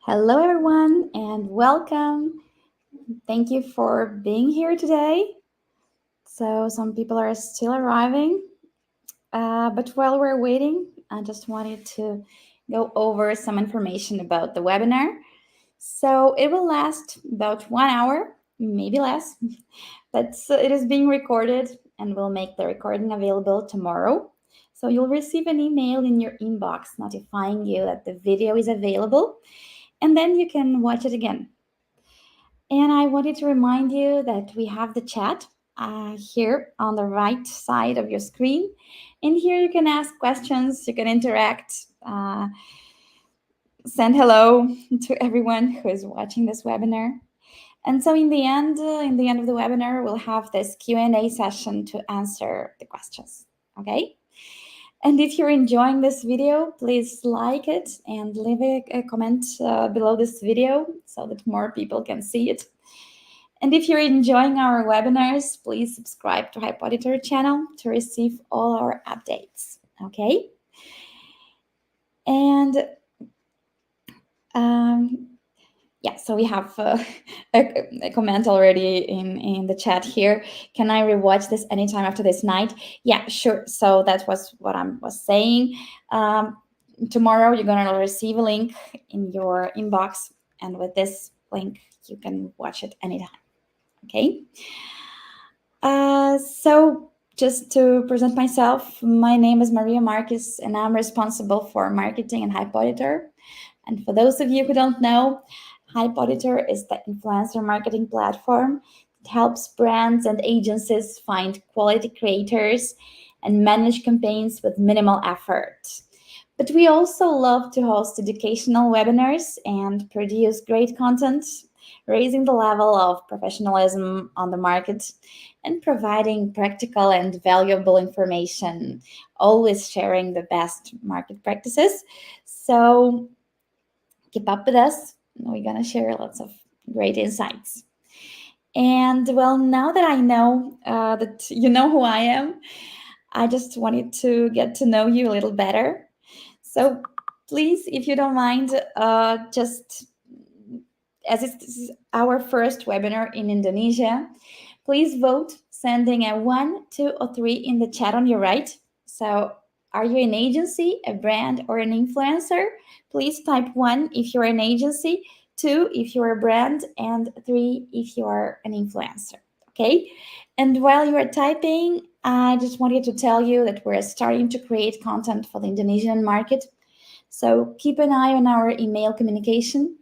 Hello, everyone, and welcome. Thank you for being here today. So, some people are still arriving, but while we're waiting, I just wanted to go over some information about the webinar. So, it will last about 1 hour, maybe less, but it is being recorded and we'll make the recording available tomorrow. So, you'll receive an email in your inbox notifying you that the video is available, and then you can watch it again. And I wanted to remind you that we have the chat here on the right side of your screen. And here you can ask questions, you can interact, send hello to everyone who is watching this webinar. And so in the end of the webinar, we'll have this Q&A session to answer the questions, okay? And if you're enjoying this video, please like it and leave a comment below this video so that more people can see it. And if you're enjoying our webinars, please subscribe to HypeAuditor channel to receive all our updates, okay? And yeah, so we have a comment already in the chat here. Can I rewatch this anytime after this night? Yeah, sure. So that was what I was saying. Tomorrow you're going to receive a link in your inbox, and with this link you can watch it anytime. Okay. So just to present myself, my name is Maria Marquez, and I'm responsible for marketing and HypeAuditor. And for those of you who don't know, HypeAuditor is the influencer marketing platform that helps brands and agencies find quality creators and manage campaigns with minimal effort. But we also love to host educational webinars and produce great content, raising the level of professionalism on the market and providing practical and valuable information, always sharing the best market practices. So keep up with us. We're going to share lots of great insights. And well, now that I know that you know who I am, I just wanted to get to know you a little better. So please, if you don't mind, just as it's our first webinar in Indonesia, please vote sending a 1, 2, or 3 in the chat on your right. So are you an agency, a brand, or an influencer? Please type 1 if you're an agency, 2 if you're a brand, and 3 if you're an influencer. Okay? And while you are typing, I just wanted to tell you that we're starting to create content for the Indonesian market. So keep an eye on our email communication,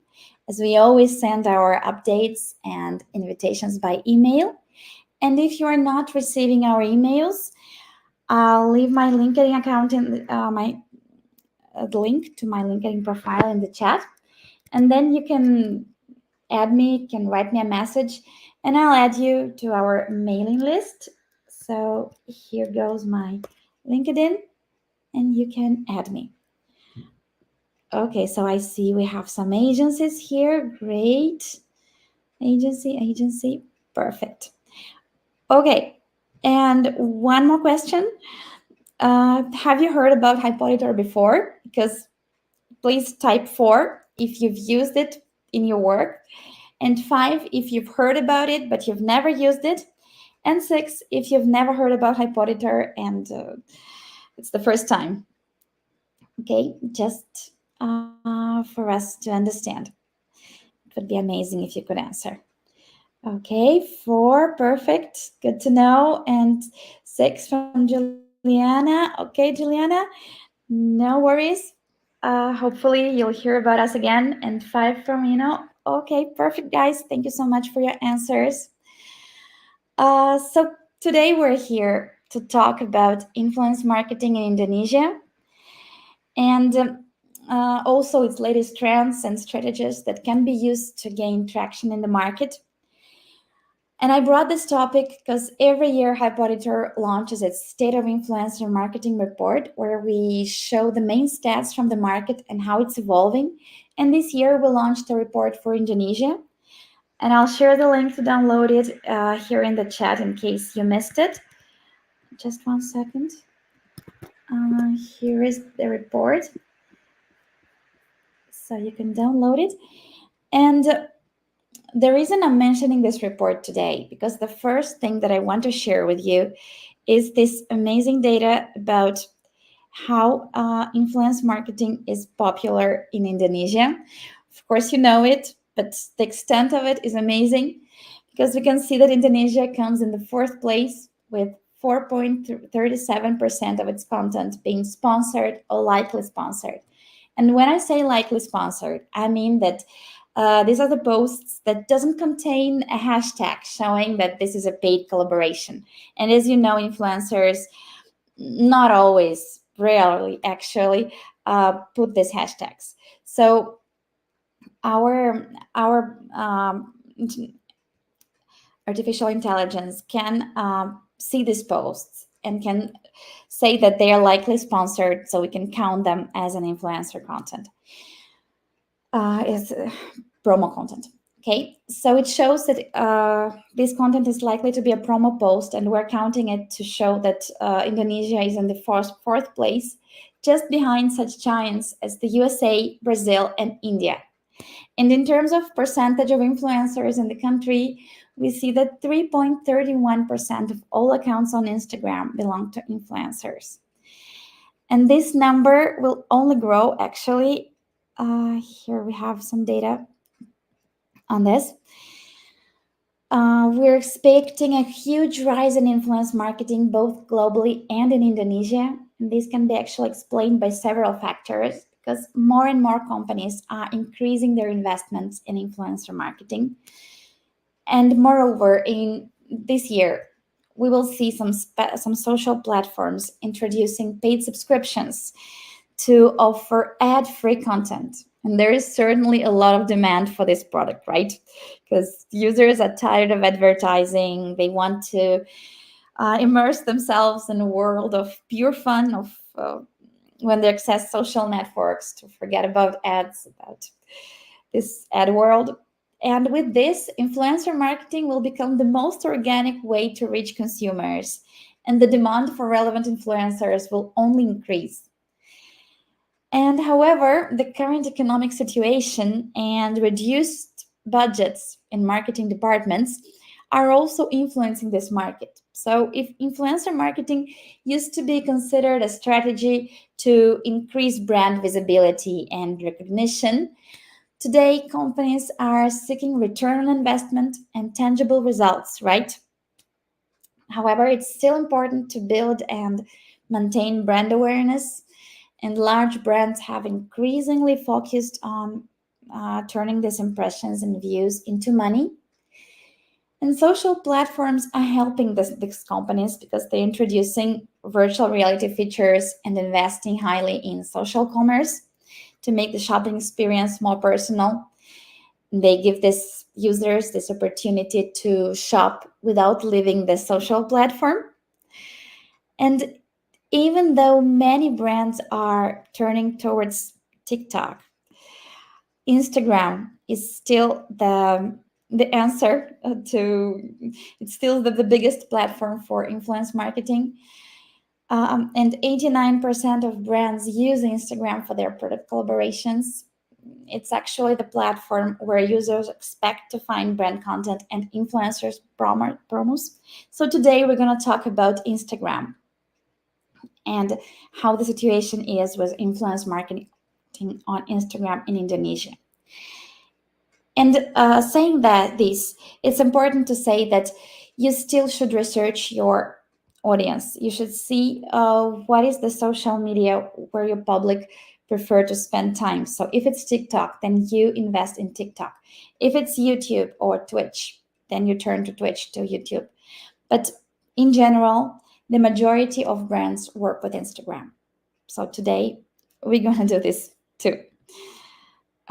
as we always send our updates and invitations by email. And if you are not receiving our emails, I'll leave my LinkedIn account in the link to my LinkedIn profile in the chat. And then you can add me, can write me a message, and I'll add you to our mailing list. So here goes my LinkedIn, and you can add me. Okay, so I see we have some agencies here. Great. Agency. Perfect. Okay, and one more question. Have you heard about HypeAuditor before? Because please type 4 if you've used it in your work, and 5 if you've heard about it but you've never used it, and 6 if you've never heard about HypeAuditor and it's the first time. Okay, just for us to understand. It would be amazing if you could answer. Okay, 4, perfect, good to know. And 6 from Juliana. Okay, Juliana, no worries. Hopefully you'll hear about us again. And 5 from Okay, perfect, guys. Thank you so much for your answers. So today we're here to talk about influence marketing in Indonesia, and also its latest trends and strategies that can be used to gain traction in the market. And I brought this topic because every year HypeAuditor launches its State of Influencer Marketing Report, where we show the main stats from the market and how it's evolving. And this year we launched a report for Indonesia. And I'll share the link to download it here in the chat in case you missed it. Just 1 second. Here is the report. so you can download it. And the reason I'm mentioning this report today, because the first thing that I want to share with you is this amazing data about how influence marketing is popular in Indonesia. Of course, you know it, but the extent of it is amazing, because we can see that Indonesia comes in the fourth place with 4.37% of its content being sponsored or likely sponsored. And when I say likely sponsored, I mean that these are the posts that doesn't contain a hashtag showing that this is a paid collaboration. And as you know, influencers not always, rarely actually, put these hashtags. So our artificial intelligence can see these posts and can say that they are likely sponsored, so we can count them as an influencer content. Is promo content. Okay, so it shows that this content is likely to be a promo post, and we're counting it to show that Indonesia is in the fourth place, just behind such giants as the USA, Brazil, and India. And in terms of percentage of influencers in the country, we see that 3.31% of all accounts on Instagram belong to influencers. And this number will only grow, actually. Here we have some data on this. We're expecting a huge rise in influence marketing, both globally and in Indonesia. And this can be actually explained by several factors, because more and more companies are increasing their investments in influencer marketing. And moreover, in this year, we will see some social platforms introducing paid subscriptions to offer ad-free content. And there is certainly a lot of demand for this product, right? Because users are tired of advertising. They want to immerse themselves in a world of pure fun, of when they access social networks, to forget about ads, about this ad world. And with this, influencer marketing will become the most organic way to reach consumers, and the demand for relevant influencers will only increase. And however, the current economic situation and reduced budgets in marketing departments are also influencing this market. So if influencer marketing used to be considered a strategy to increase brand visibility and recognition, today companies are seeking return on investment and tangible results, right? However, it's still important to build and maintain brand awareness, and large brands have increasingly focused on turning these impressions and views into money. And social platforms are helping these companies, because they're introducing virtual reality features and investing highly in social commerce to make the shopping experience more personal. They give these users this opportunity to shop without leaving the social platform. And even though many brands are turning towards TikTok, Instagram is still the answer to, it's still the biggest platform for influence marketing. And 89% of brands use Instagram for their product collaborations. It's actually the platform where users expect to find brand content and influencers promos. So today we're going to talk about Instagram and how the situation is with influence marketing on Instagram in Indonesia. And saying that it's important to say that you still should research your audience. You should see what is the social media where your public prefer to spend time. So if it's TikTok, then you invest in TikTok. If it's YouTube or Twitch, then you turn to Twitch, to YouTube. But in general, the majority of brands work with Instagram. So today we're going to do this too.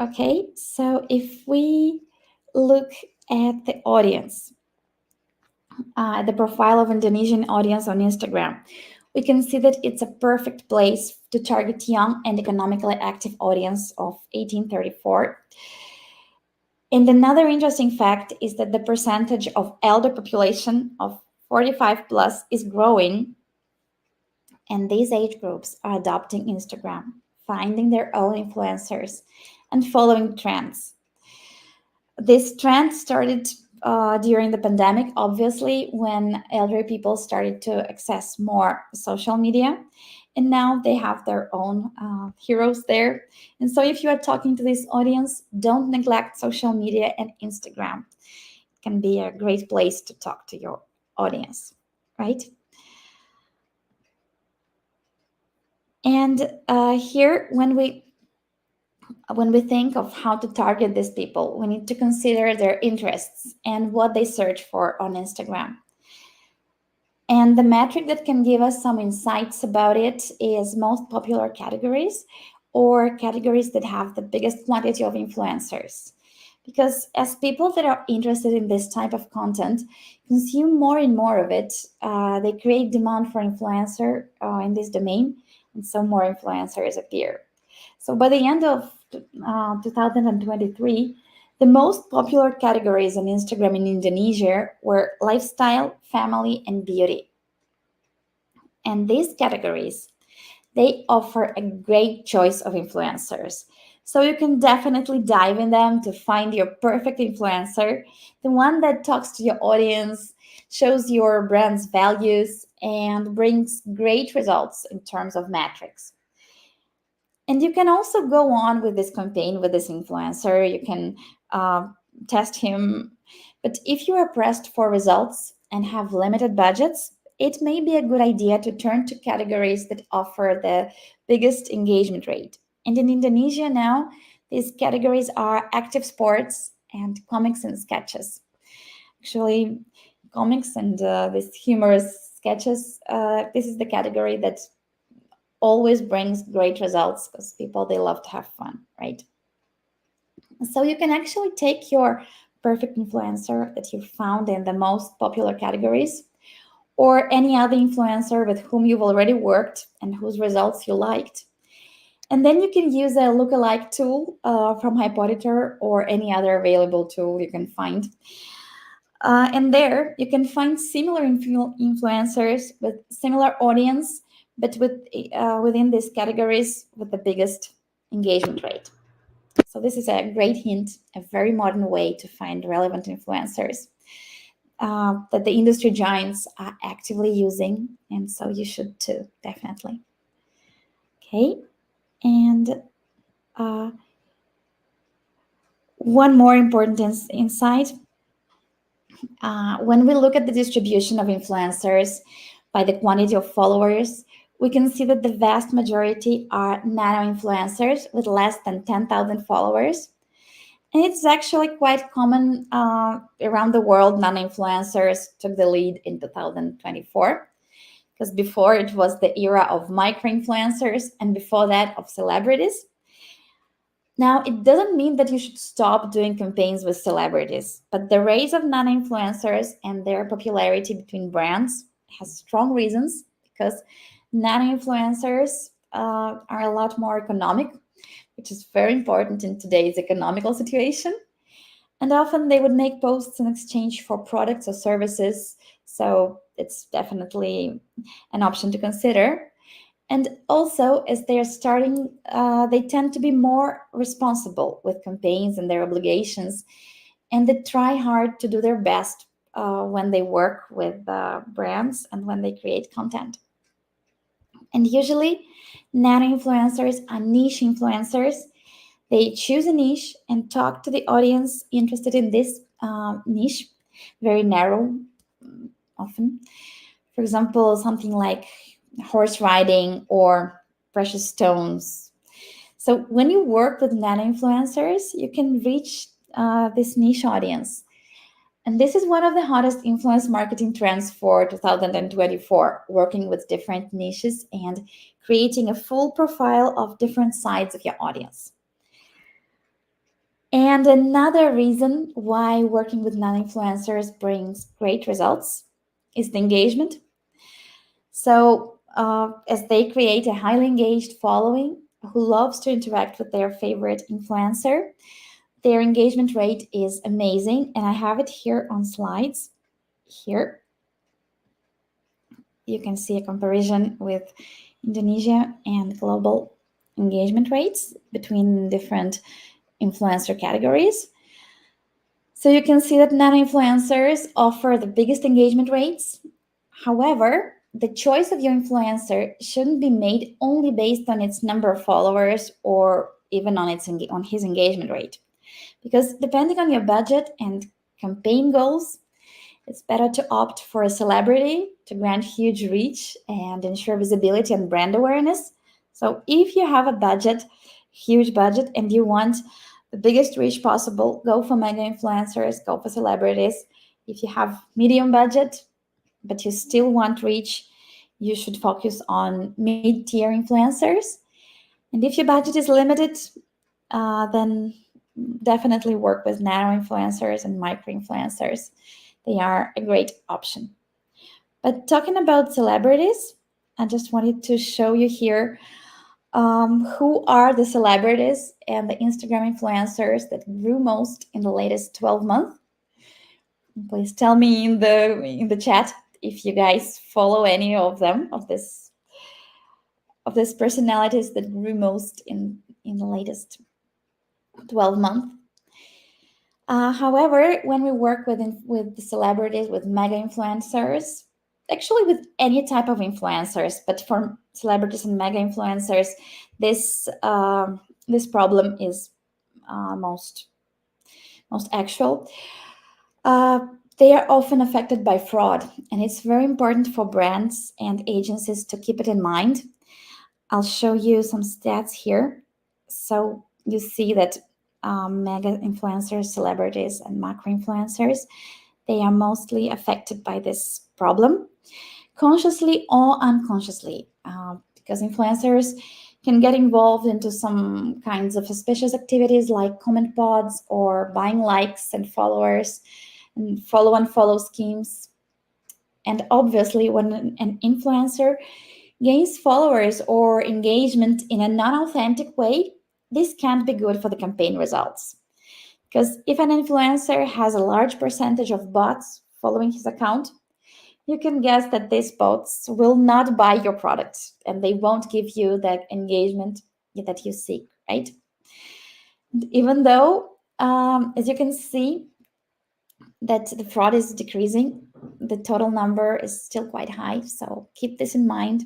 Okay, so if we look at the audience, the profile of Indonesian audience on Instagram, we can see that it's a perfect place to target young and economically active audience of 18-34. And another interesting fact is that the percentage of elder population of 45 plus is growing, and these age groups are adopting Instagram finding their own influencers, and following trends. This trend started during the pandemic, obviously, when elderly people started to access more social media. And now they have their own heroes there. And so, if you are talking to this audience, don't neglect social media and Instagram. It can be a great place to talk to your audience, right? And here, when we think of how to target these people, we need to consider their interests and what they search for on Instagram. And the metric that can give us some insights about it is most popular categories or categories that have the biggest quantity of influencers. Because as people that are interested in this type of content consume more and more of it, they create demand for influencer in this domain, and so more influencers appear. So by the end of 2023, the most popular categories on Instagram in Indonesia were lifestyle, family, and beauty. And these categories, they offer a great choice of influencers. So you can definitely dive in them to find your perfect influencer, the one that talks to your audience, shows your brand's values, and brings great results in terms of metrics. And you can also go on with this campaign with this influencer. You can uh, test him. But if you are pressed for results and have limited budgets, it may be a good idea to turn to categories that offer the biggest engagement rate. And in Indonesia now, these categories are active sports and comics and sketches. Actually, comics and these humorous sketches, this is the category that always brings great results because people, they love to have fun, right? So you can actually take your perfect influencer that you found in the most popular categories or any other influencer with whom you've already worked and whose results you liked. And then you can use a lookalike tool from Hypoditor or any other available tool you can find. And there you can find similar influencers with similar audience, but within these categories with the biggest engagement rate. So this is a great hint, a very modern way to find relevant influencers that the industry giants are actively using, and so you should too, definitely. Okay, and one more important insight. When we look at the distribution of influencers by the quantity of followers, we can see that the vast majority are nano influencers with less than 10,000 followers. And it's actually quite common around the world. Nano influencers took the lead in 2024, because before it was the era of micro influencers, and before that of celebrities. Now, it doesn't mean that you should stop doing campaigns with celebrities, but the rise of nano influencers and their popularity between brands has strong reasons, because nano influencers are a lot more economic, which is very important in today's economical situation. And often they would make posts in exchange for products or services. So it's definitely an option to consider. And also, as they are starting, they tend to be more responsible with campaigns and their obligations. And they try hard to do their best when they work with brands and when they create content. And usually, nano influencers are niche influencers. They choose a niche and talk to the audience interested in this niche, very narrow, often. For example, something like horse riding or precious stones. So when you work with nano influencers, you can reach this niche audience. And this is one of the hottest influence marketing trends for 2024, working with different niches and creating a full profile of different sides of your audience. And another reason why working with non-influencers brings great results is the engagement. So, as they create a highly engaged following who loves to interact with their favorite influencer, their engagement rate is amazing. And I have it here on slides. Here, you can see a comparison with Indonesia and global engagement rates between different influencer categories. So you can see that nano-influencers offer the biggest engagement rates. However, the choice of your influencer shouldn't be made only based on its number of followers or even on his engagement rate. Because depending on your budget and campaign goals, it's better to opt for a celebrity to grant huge reach and ensure visibility and brand awareness. So if you have a budget, huge budget, and you want the biggest reach possible, go for mega influencers, go for celebrities. If you have medium budget, but you still want reach, you should focus on mid-tier influencers. And if your budget is limited, then definitely work with nano influencers and micro influencers. They are a great option. But talking about celebrities, I just wanted to show you here who are the celebrities and the Instagram influencers that grew most in the latest 12 months. Please tell me in the chat if you guys follow any of them, of these personalities that grew most in the latest 12 months. However, when we work with the celebrities, with mega influencers, actually with any type of influencers, but for celebrities and mega influencers, this problem is most actual. They are often affected by fraud, and it's very important for brands and agencies to keep it in mind. I'll show you some stats here. So you see that mega influencers, celebrities, and macro influencers, they are mostly affected by this problem, consciously or unconsciously, because influencers can get involved into some kinds of suspicious activities like comment pods or buying likes and followers and follow schemes. And obviously, when an influencer gains followers or engagement in a non-authentic way, this can't be good for the campaign results. Because if an influencer has a large percentage of bots following his account, you can guess that these bots will not buy your product and they won't give you the engagement that you seek, right? And even though, as you can see, that the fraud is decreasing, the total number is still quite high. So keep this in mind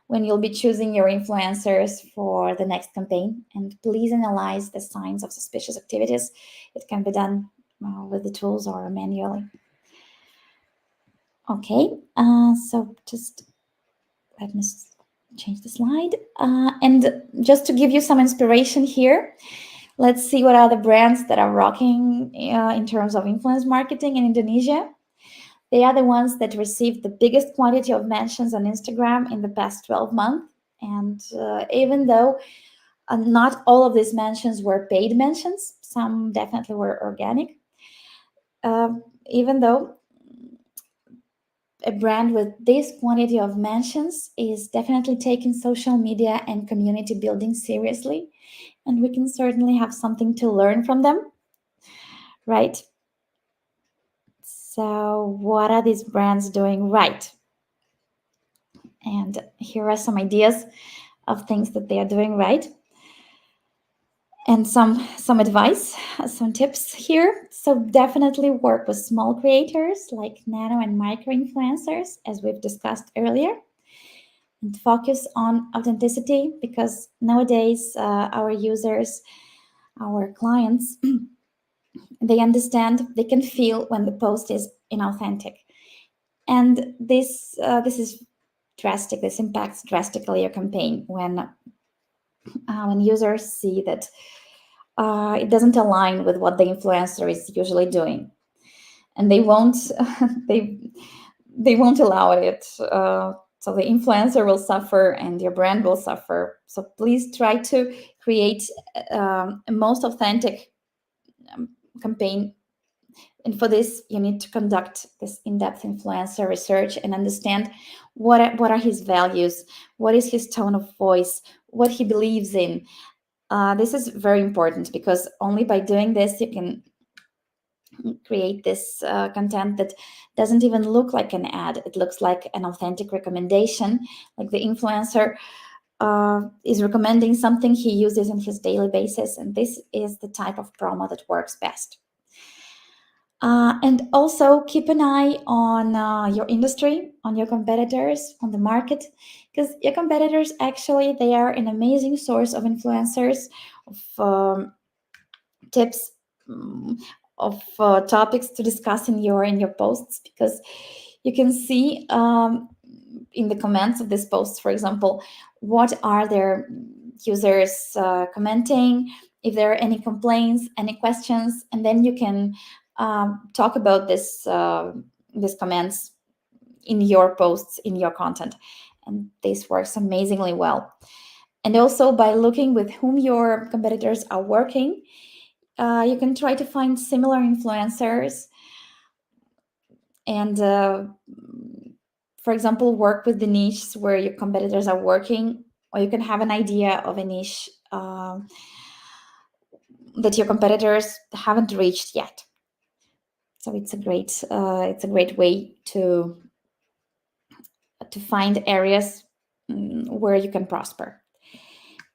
when you'll be choosing your influencers for the next campaign. And please analyze the signs of suspicious activities. It can be done with the tools or manually. Okay, so just let me change the slide. And just to give you some inspiration here, let's see what are the brands that are rocking in terms of influence marketing in Indonesia. They are the ones that received the biggest quantity of mentions on Instagram in the past 12 months. And even though not all of these mentions were paid mentions, some definitely were organic. Even though a brand with this quantity of mentions is definitely taking social media and community building seriously, and we can certainly have something to learn from them, right? So what are these brands doing right? And here are some ideas of things that they are doing right. And some advice, some tips here. So definitely work with small creators like nano and micro influencers, as we've discussed earlier. And focus on authenticity, because nowadays our users, our clients, they understand, they can feel when the post is inauthentic. And this is drastic. This impacts drastically your campaign when users see that it doesn't align with what the influencer is usually doing, and they won't they won't allow it. So the influencer will suffer and your brand will suffer. So please try to create a most authentic campaign. And for this, you need to conduct this in-depth influencer research and understand what are his values, what is his tone of voice, what he believes in. This is very important, because only by doing this you can create this content that doesn't even look like an ad. It looks like an authentic recommendation, like the influencer is recommending something he uses on his daily basis, and this is the type of promo that works best. And also keep an eye on your industry, on your competitors, on the market, because your competitors actually, they are an amazing source of influencers, of tips, of topics to discuss in your posts, because you can see in the comments of these posts, for example, what are their users commenting, if there are any complaints, any questions, and then you can talk about these comments in your posts, in your content, and this works amazingly well. And also by looking with whom your competitors are working, you can try to find similar influencers and, for example, work with the niches where your competitors are working, or you can have an idea of a niche that your competitors haven't reached yet. So it's a great way to find areas where you can prosper.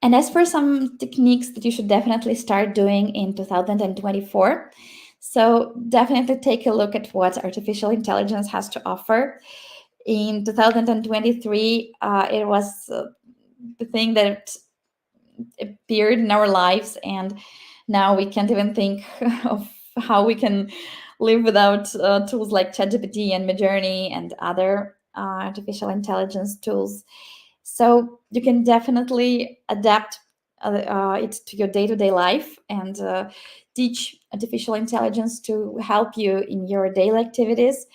And as for some techniques that you should definitely start doing in 2024, so definitely take a look at what artificial intelligence has to offer. In 2023, it was the thing that appeared in our lives, and now we can't even think of how we can live without tools like ChatGPT and Midjourney and other artificial intelligence tools. So you can definitely adapt it to your day-to-day life and teach artificial intelligence to help you in your daily activities.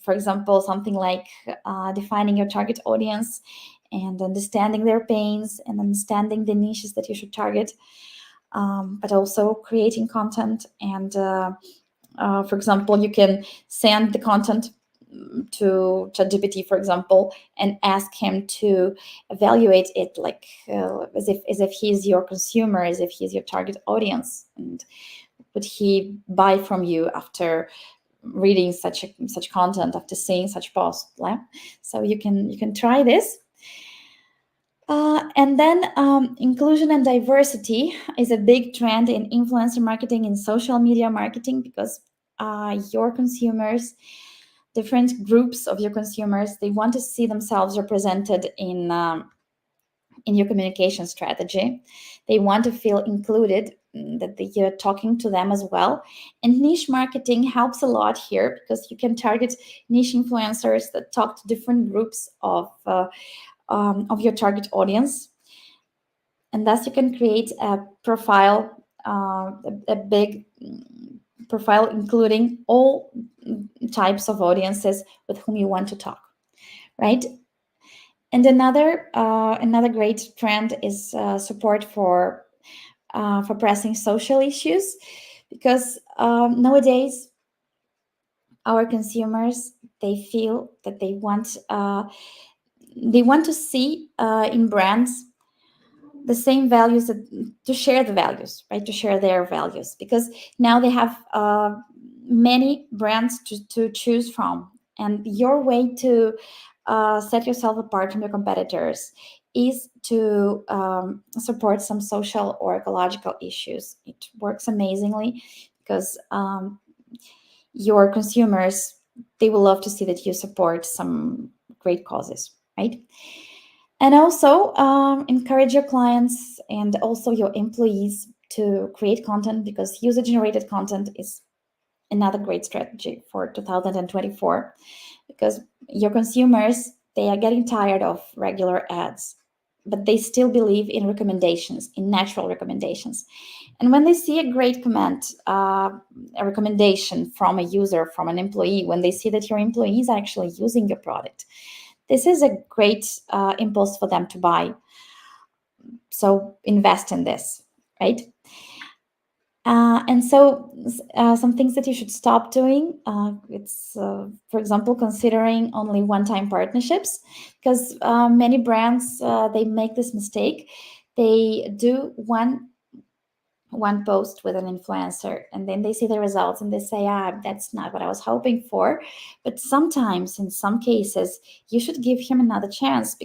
For example, something like defining your target audience and understanding their pains and understanding the niches that you should target, but also creating content. And for example, you can send the content to ChatGPT, for example, and ask him to evaluate it, like as if he's your consumer, as if he's your target audience, and would he buy from you after reading such content, after seeing such posts? So you can try this. And then inclusion and diversity is a big trend in influencer marketing, in social media marketing, because your consumers, different groups of your consumers, they want to see themselves represented in your communication strategy. They want to feel included, that you're talking to them as well. And niche marketing helps a lot here, because you can target niche influencers that talk to different groups of your target audience, and thus you can create a profile, a big profile including all types of audiences with whom you want to talk, right? And another great trend is support for pressing social issues, because nowadays our consumers, they feel that they want to see in brands the same values, to share the values, right? To share their values, because now they have many brands to choose from. And your way to set yourself apart from your competitors is to support some social or ecological issues. It works amazingly, because your consumers, they will love to see that you support some great causes, right? And also encourage your clients and also your employees to create content, because user-generated content is another great strategy for 2024, because your consumers, they are getting tired of regular ads, but they still believe in recommendations, in natural recommendations. And when they see a great comment, a recommendation from a user, from an employee, when they see that your employees are actually using your product, this is a great impulse for them to buy. So invest in this, right? And so some things that you should stop doing, it's, for example, considering only one-time partnerships, because many brands, they make this mistake. They do one post with an influencer, and then they see the results and they say, that's not what I was hoping for. But sometimes, in some cases, you should give him another chance,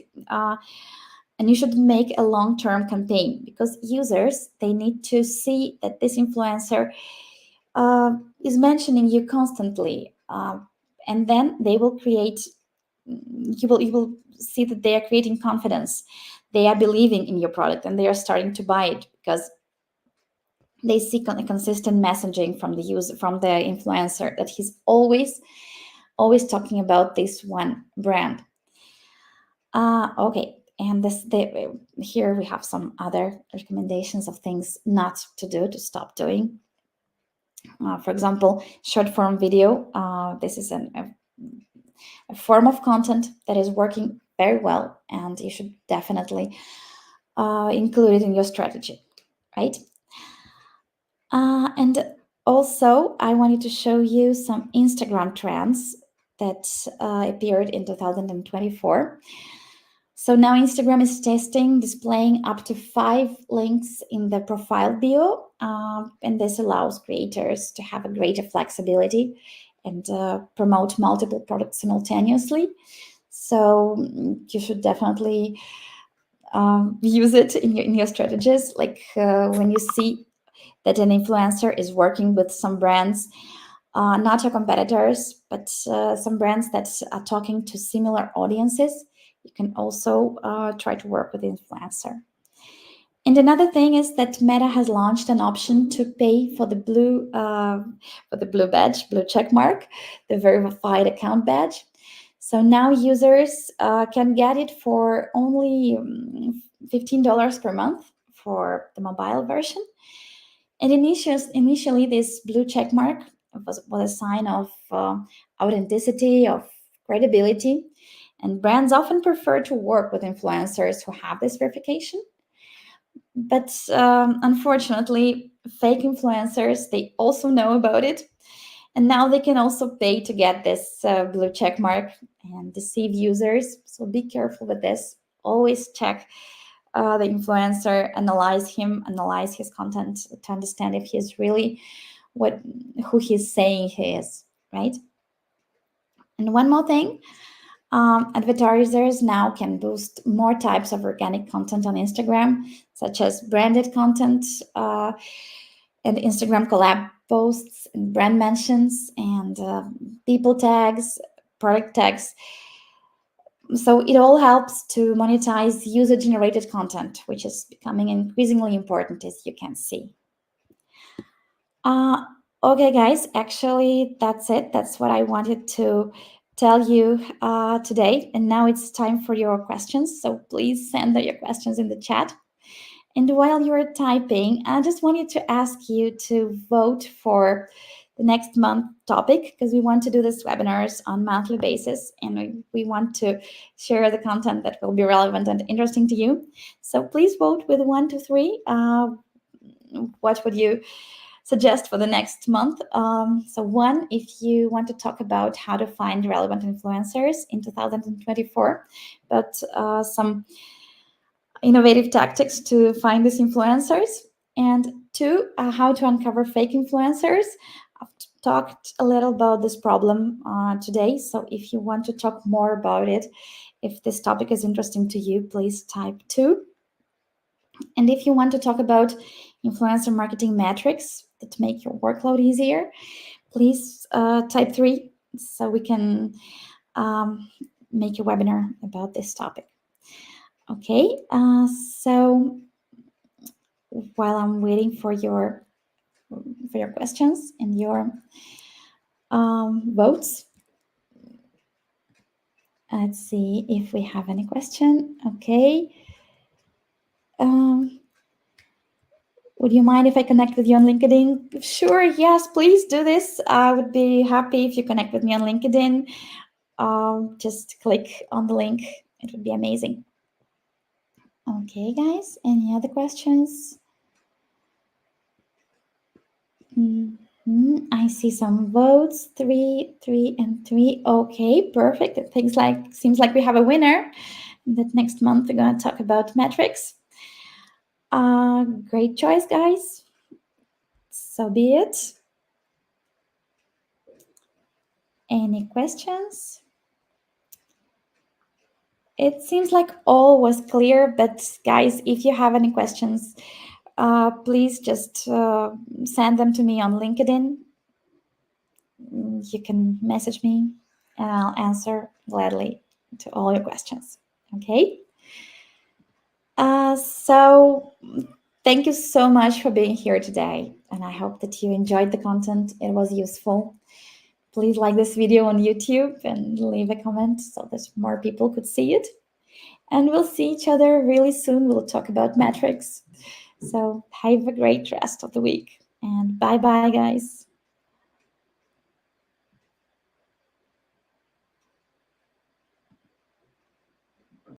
And you should make a long-term campaign because users, they need to see that this influencer is mentioning you constantly, and then they will create. You will see that they are creating confidence. They are believing in your product and they are starting to buy it because they see consistent messaging from the user, from the influencer, that he's always talking about this one brand. Okay, and here we have some other recommendations of things not to do, to stop doing. For example, short form video. This is a form of content that is working very well, and you should definitely include it in your strategy, right? And also, I wanted to show you some Instagram trends that appeared in 2024. So now Instagram is testing displaying up to 5 links in the profile bio, and this allows creators to have a greater flexibility and promote multiple products simultaneously. So you should definitely use it in your strategies. Like when you see that an influencer is working with some brands, not your competitors, but some brands that are talking to similar audiences, you can also try to work with the influencer. And another thing is that Meta has launched an option to pay for the blue badge, blue check mark, the verified account badge. So now users can get it for only $15 per month for the mobile version. And initially, this blue check mark was a sign of authenticity, of credibility. And brands often prefer to work with influencers who have this verification. But unfortunately, fake influencers, they also know about it. And now they can also pay to get this blue check mark and deceive users. So be careful with this. Always check the influencer, analyze his content to understand if he's really who he's saying he is, right? And one more thing, advertisers now can boost more types of organic content on Instagram, such as branded content and Instagram collab posts and brand mentions and people tags, product tags. So it all helps to monetize user-generated content, which is becoming increasingly important, as you can see. Uh, okay, guys, actually, that's it. That's what I wanted to tell you today. And now it's time for your questions. So please send your questions in the chat. And while you're typing, I just wanted to ask you to vote for the next month topic, because we want to do these webinars on monthly basis, and we want to share the content that will be relevant and interesting to you. So please vote with 1 to 3. What would you suggest for the next month? So 1, if you want to talk about how to find relevant influencers in 2024, but some innovative tactics to find these influencers. And 2, how to uncover fake influencers. I've talked a little about this problem today. So if you want to talk more about it, if this topic is interesting to you, please type 2. And if you want to talk about influencer marketing metrics that make your workload easier, please type 3 so we can make a webinar about this topic. Okay, so while I'm waiting for your questions and your votes, let's see if we have any question. Okay. Would you mind if I connect with you on LinkedIn? Sure, yes, please do this. I would be happy if you connect with me on LinkedIn. Just click on the link. It would be amazing. Okay, guys, any other questions? I see some votes, 3, 3, and 3. Okay, perfect. It seems like we have a winner. That next month we're going to talk about metrics. Great choice, guys. So be it. Any questions? It seems like all was clear, but guys, if you have any questions, please just send them to me on LinkedIn. You can message me and I'll answer gladly to all your questions. Okay? So thank you so much for being here today. And I hope that you enjoyed the content. It was useful. Please like this video on YouTube and leave a comment so that more people could see it. And we'll see each other really soon. We'll talk about metrics. So have a great rest of the week. And bye-bye, guys.